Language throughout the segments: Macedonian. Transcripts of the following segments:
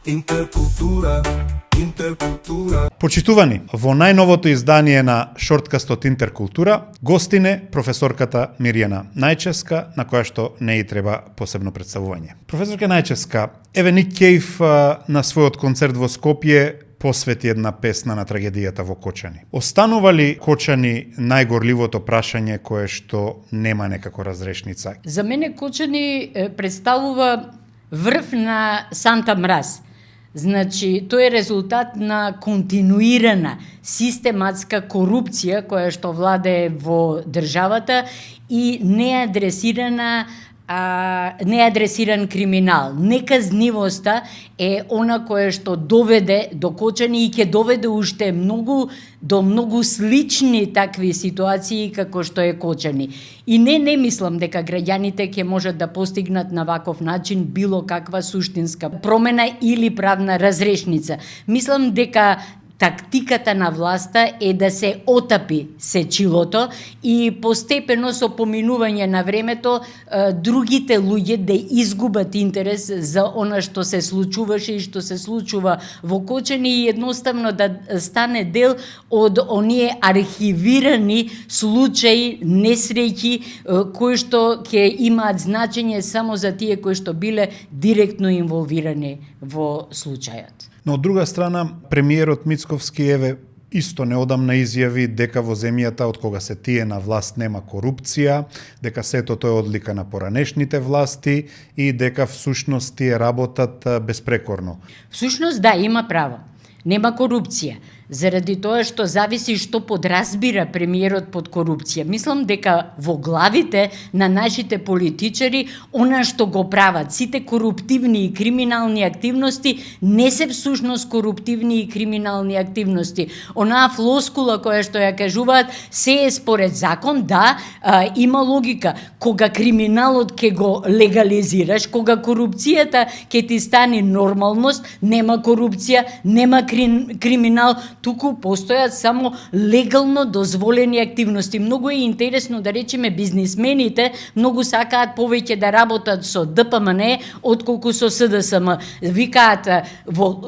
Интеркултура, интеркултура. Почитувани, во најновото издание на шорткастот Интеркултура, гостине професорката Мирјана Најчевска, на која што не и треба посебно представување. Професорка Најчевска, еве Ник Кейв на својот концерт во Скопје посвети една песна на трагедијата во Кочани. Останува ли Кочани најгорливото прашање кое што нема некако разрешница? За мене Кочани представува врв на Санта Мраз. Значи, тој е резултат на континуирана систематска корупција која што владее во државата и неадресиран криминал. Неказнивоста е она кое што доведе до Кочани и ќе доведе уште до многу слични такви ситуации како што е Кочани. И не мислам дека граѓаните ќе можат да постигнат на ваков начин било каква суштинска промена или правна разрешница. Мислам дека тактиката на власта е да се отапи сечилото и постепено со поминување на времето другите луѓе да изгубат интерес за она што се случуваше и што се случува во Кочани и едноставно да стане дел од оние архивирани случаи, несреќи кои што ќе имаат значење само за тие кои што биле директно инволвирани во случајот. Но од друга страна, премиерот Мицковски еве исто неодамна изјави дека во земјата од кога се тие на власт нема корупција, дека сето тоа е одлика на поранешните власти и дека всушност тие работат безпрекорно. Всушност да, има право. Нема корупција. Заради тоа што зависи што подразбира премиерот под корупција. Мислам дека во главите на нашите политичари она што го прават, сите коруптивни и криминални активности не се всушност коруптивни и криминални активности. Онаа флоскула која што ја кажуваат се е според закон, да, има логика. Кога криминалот ќе го легализираш, кога корупцијата ќе ти стане нормалност, нема корупција, нема криминал, туку постојат само легално дозволени активности. Многу е интересно да речеме бизнисмените многу сакаат повеќе да работат со ДПМН отколку со СДСМ. Викаат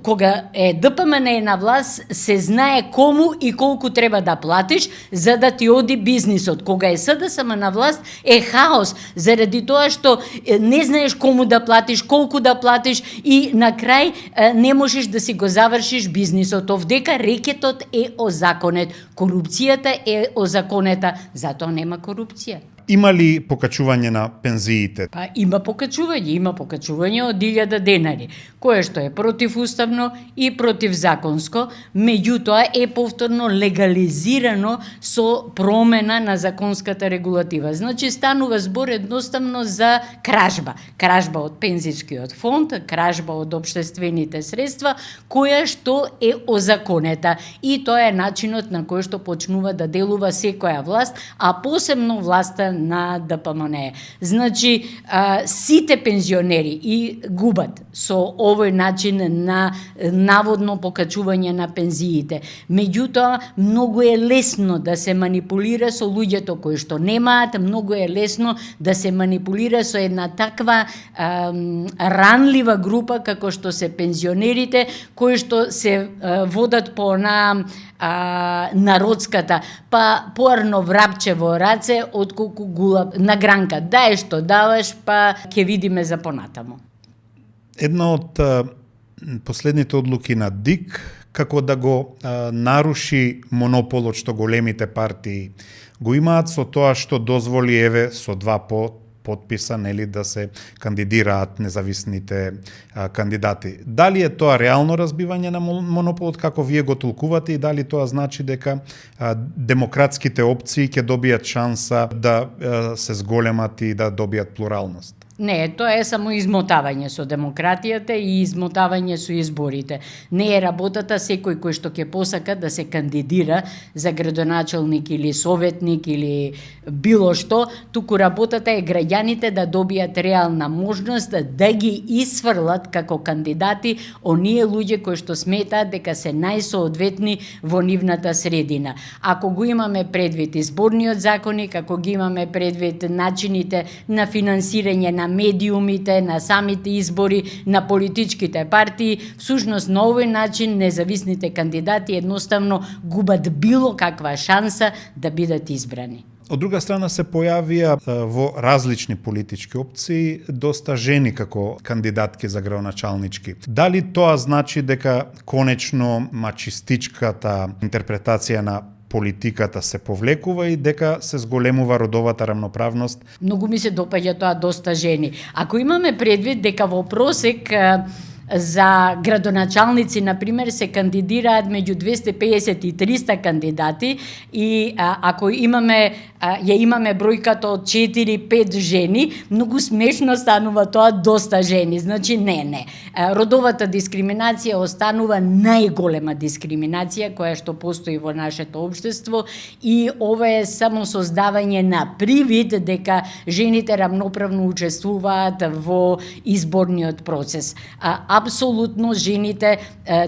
кога е ДПМН на власт се знае кому и колку треба да платиш за да ти оди бизнисот. Кога е СДСМ на власт е хаос заради тоа што не знаеш кому да платиш, колку да платиш и на крај не можеш да си го завршиш бизнисот. Овдека рекетот е озаконет, корупцијата е озаконета, затоа нема корупција. Има ли покачување на пензиите? Па има покачување од 1000 денари, кое што е противуставно и противзаконско, меѓутоа е повторно легализирано со промена на законската регулатива. Значи станува збор едноставно за кражба. Кражба од пензискиот фонд, кражба од општествените средства, која што е озаконета. И тоа е начинот на кој што почнува да делува секоја власт, а посебно власта на ДПМН. Значи, сите пензионери и губат со овој начин на наводно покачување на пензиите. Меѓутоа, многу е лесно да се манипулира со луѓето кои што немаат, многу е лесно да се манипулира со една таква ранлива група како што се пензионерите, кои што се водат по народската, па поарно врапче во раце, отколку гулаб на гранка. Дај што даваш, па ќе видиме за понатамо. Една од последните одлуки на ДИК, како да го наруши монополот што големите партии го имаат со тоа што дозволи еве со 2 подписа да се кандидираат независните кандидати. Дали е тоа реално разбивање на монополот како вие го толкувате и дали тоа значи дека демократските опции ќе добијат шанса да се зголемат и да добијат плуралност? Не, тоа е само измотавање со демократијата и измотавање со изборите. Не е работата секој кој што ќе посака да се кандидира за градоначелник или советник или било што, туку работата е граѓаните да добијат реална можност да ги исфрлат како кандидати оние луѓе кои што сметаат дека се најсоодветни во нивната средина. Ако го имаме предвид изборниот законник, ако ги имаме предвид начините на финансирање на медиумите, на самите избори, на политичките партии. Всушност на овој начин независните кандидати едноставно губат било каква шанса да бидат избрани. Од друга страна се појавија во различни политички опции доста жени како кандидатки за градоначалнички. Дали тоа значи дека конечно мачистичката интерпретација на политиката се повлекува и дека се зголемува родовата рамноправност? Многу ми се допаѓа тоа доста жени. Ако имаме предвид дека во просек за градоначалници, например, се кандидираат меѓу 250 и 300 кандидати и ако имаме бројката од 4-5 жени, многу смешно станува тоа доста жени. Значи, не. Родовата дискриминација останува најголема дискриминација која што постои во нашето општество и ова е само создавање на привид дека жените рамноправно учествуваат во изборниот процес. Апсолутно жените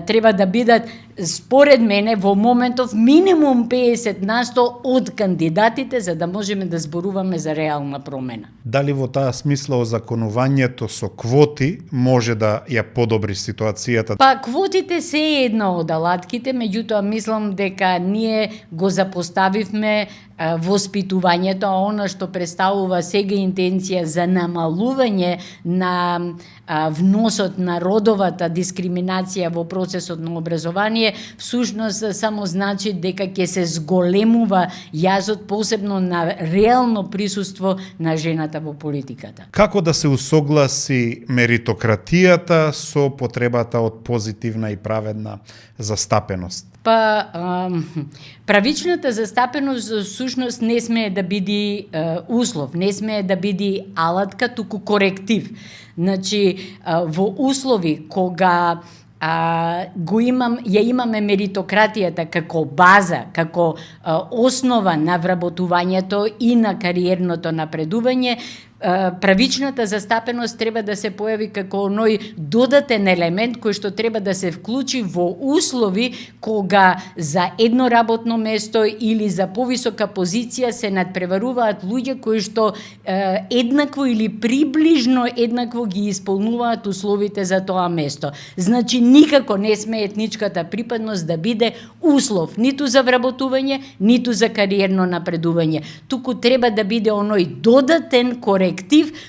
треба да бидат, според мене, во моментов минимум 50% од кандидатите за да можеме да зборуваме за реална промена. Дали во таа смисла озаконувањето со квоти може да ја подобри ситуацијата? Па квотите се една од алатките, меѓутоа мислам дека ние го запоставивме воспитувањето, а она што представува сега интенција за намалување на вносот на родовата дискриминација во процесот на образование, всушност само значи дека ќе се зголемува јазот, посебно на реално присуство на жената во политиката. Како да се усогласи меритократијата со потребата од позитивна и праведна застапеност? Па, правичната застапеност всушност не смее да биде услов, не смее да биде алатка, туку коректив. Значи, во услови кога ја имаме меритократијата како база, како основа на вработувањето и на кариерното напредување, правичната застапеност треба да се појави како оној додатен елемент кој што треба да се вклучи во услови кога за едно работно место или за повисока позиција се надпреваруваат луѓе кои што еднакво или приближно еднакво ги исполнуваат условите за тоа место. Значи никако не сме етничката припадност да биде услов ниту за вработување, ниту за кариерно напредување. Туку треба да биде оној додатен коректив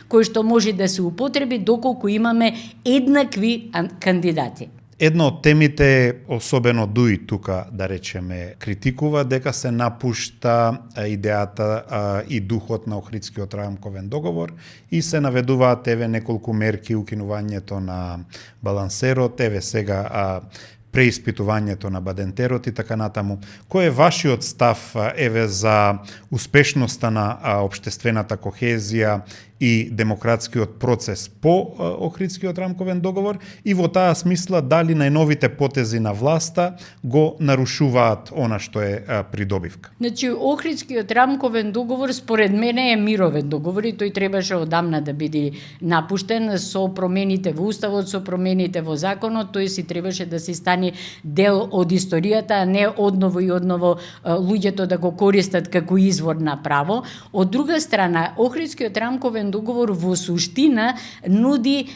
кој што може да се употреби доколку имаме еднакви кандидати. Една од темите, особено Дуи тука, да речеме, критикува дека се напушта идејата и духот на Охридскиот рамковен договор и се наведуваат неколку мерки, укинувањето на балансерот, сега преиспитувањето на бадентерот и така натаму. Кој е вашиот став за успешноста на општествената кохезија и демократскиот процес по Охридскиот рамковен договор и во таа смисла дали најновите потези на власта го нарушуваат она што е придобивка? Значи, Охридскиот рамковен договор според мене е мировен договор и тој требаше одамна да биде напуштен со промените во уставот, со промените во законот, тој си требаше да се стане дел од историјата, а не одново и одново луѓето да го користат како извор на право. Од друга страна, Охридскиот рамковен договор во суштина нуди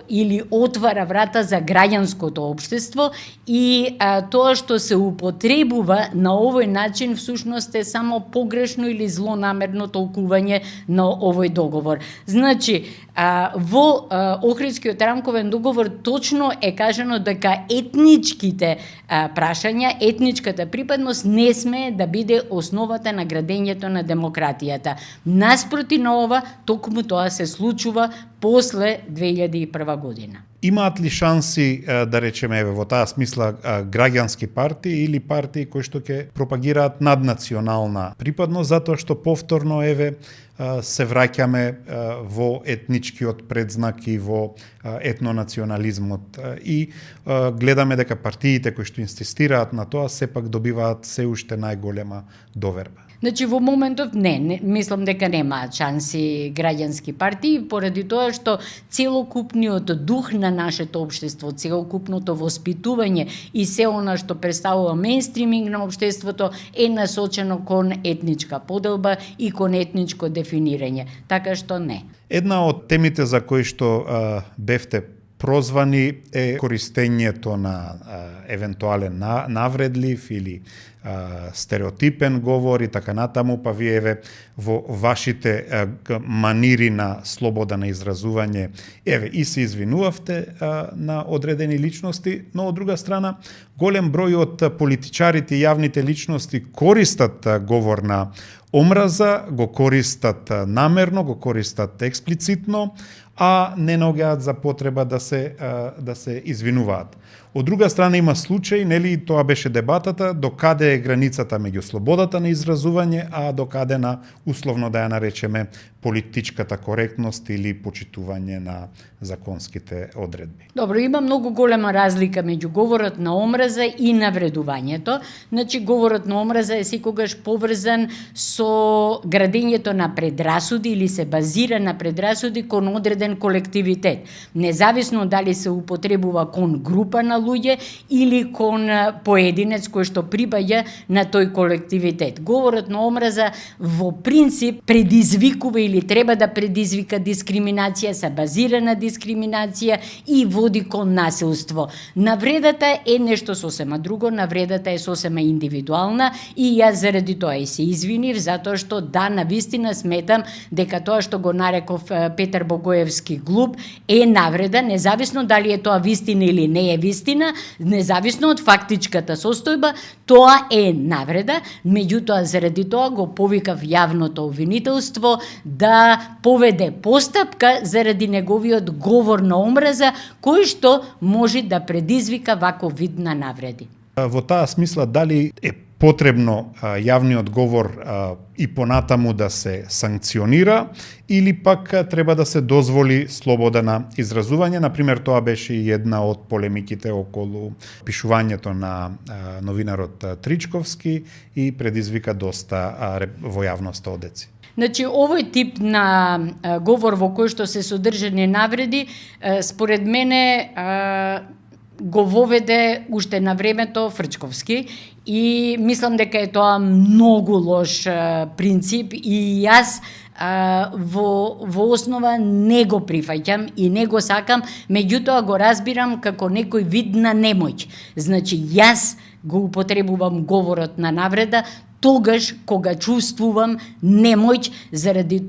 или отвара врата за граѓанското општество и тоа што се употребува на овој начин всушност е само погрешно или злонамерно толкување на овој договор. Значи, во Охридскиот рамковен договор точно е кажано дека етничките прашања, етничката припадност не смее да биде основата на градењето на демократијата. Наспроти на ова, токму тоа се случува после 2001 година. Имаат ли шанси, да речеме, во таа смисла, граѓански партии или партии кои што ќе пропагираат наднационална припадност, затоа што повторно, се враќаме во етничкиот предзнак и во етнонационализмот и гледаме дека партиите кои што инсистираат на тоа сепак добиваат се уште најголема доверба? Значи во моментов не, мислам дека немаат шанси граѓански партии, поради тоа што целокупниот дух на нашето општество, целокупното воспитување и се она што представува мејнстриминг на општеството е насочено кон етничка поделба и кон етничко дефинирање. Така што не. Една од темите за кои што бевте прозвани е користењето на евентуален навредлив или стереотипен говор и така натаму, па вие во вашите манири на слобода на изразување и се извинувавте на одредени личности, но од друга страна голем број од политичарите и јавните личности користат говор на омраза, го користат намерно, го користат експлицитно, а не наоѓаат за потреба да се извинуваат. Од друга страна има случаи, нели, тоа беше дебатата, докаде е границата меѓу слободата на изразување, а докаде на условно да ја наречеме политичката коректност или почитување на законските одредби. Добро, има многу голема разлика меѓу говорот на омраза и навредувањето. Значи, говорот на омраза е секогаш поврзан со градењето на предрасуди или се базира на предрасуди кон одреден колективитет. Независно дали се употребува кон група на луѓе или кон поединец кој што прибаѓа на тој колективитет. Говорот на омраза во принцип предизвикува или треба да предизвика дискриминација, се базира на дискриминација и води кон насилство. Навредата е нешто сосема друго, навредата е сосема индивидуална и јас заради тоа и се извинив, затоа што навистина сметам дека тоа што го нареков Петар Богоевски глуп е навреда, независно дали е тоа вистина или не е вистина, независно од фактичката состојба, тоа е навреда, меѓутоа заради тоа го повикав јавното обвинителство да поведе постапка заради неговиот говор на омраза, кој што може да предизвика ваков вид на навреди. Во таа смисла, дали е потребно јавниот говор и понатаму да се санкционира или пак треба да се дозволи слобода на изразување? Например, тоа беше и една од полемиките околу пишувањето на новинарот Тричковски и предизвика доста во јавноста одеци. Значи, овој тип на говор во кој што се содржани навреди, според мене го воведе уште на времето Фрчковски и мислам дека е тоа многу лош принцип и јас во основа не го прифаќам и не го сакам, меѓутоа го разбирам како некој вид на немоќ. Значи, јас го употребувам говорот на навреда тогаш кога чувствувам немоќ заради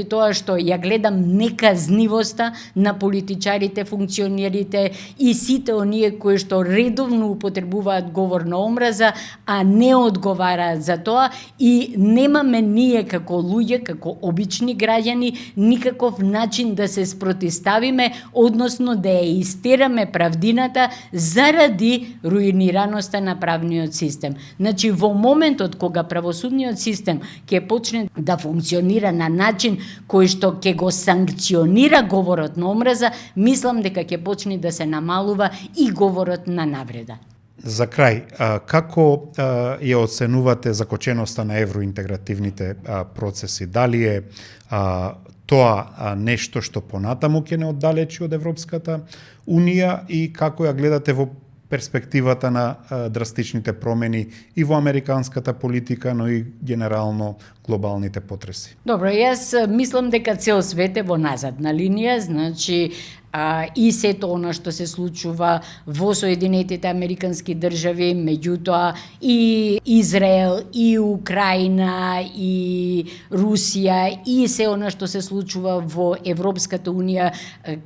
тоа што ја гледам неказнивоста на политичарите, функционерите и сите оние кои што редовно употребуваат говор на омраза, а не одговараат за тоа и немаме ние како луѓе, како обични граѓани никаков начин да се спротиставиме, односно да ја истераме правдината заради руинираноста на правниот систем. Значи, во моментот кога правосудниот систем ќе почне да функционира на начин кој што ќе го санкционира говорот на омраза, мислам дека ќе почне да се намалува и говорот на навреда. За крај, како ја оценувате закоченоста на евроинтегративните процеси? Дали е тоа нешто што понатаму ќе не оддалечи од Европската Унија и како ја гледате во перспективата на драстичните промени и во американската политика, но и генерално глобалните потреси? Добро, јас мислам дека цел свет е во назадна линија, значи и сето она што се случува во Соединетите Американски држави, меѓутоа и Израел, и Украина, и Русија, и се она што се случува во Европската Унија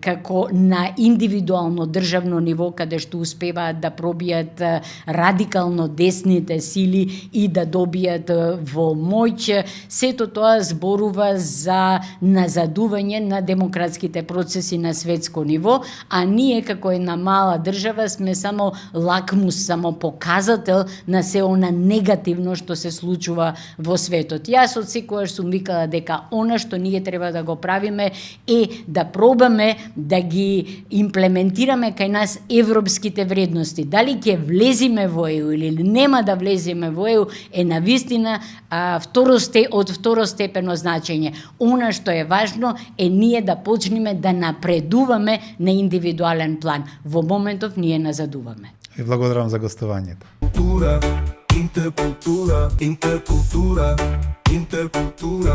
како на индивидуално државно ниво, каде што успеваат да пробијат радикално десните сили и да добијат во моќ сето тоа зборува за назадување на демократските процеси на светско ниво, а ние како една мала држава сме само лакмус, само показател на се она негативно што се случува во светот. Јас од секогаш сум викала дека она што ние треба да го правиме е да пробаме да ги имплементираме кај нас европските вредности. Дали ќе влезиме во ЕУ или нема да влезиме во ЕУ е навистина од второстепено значење. Она што е важно е ние да почнеме да напредуваме на индивидуален план. Во моментов ние назадуваме. И благодарам за гостувањето. Cultura, intercultura, intercultura, intercultura.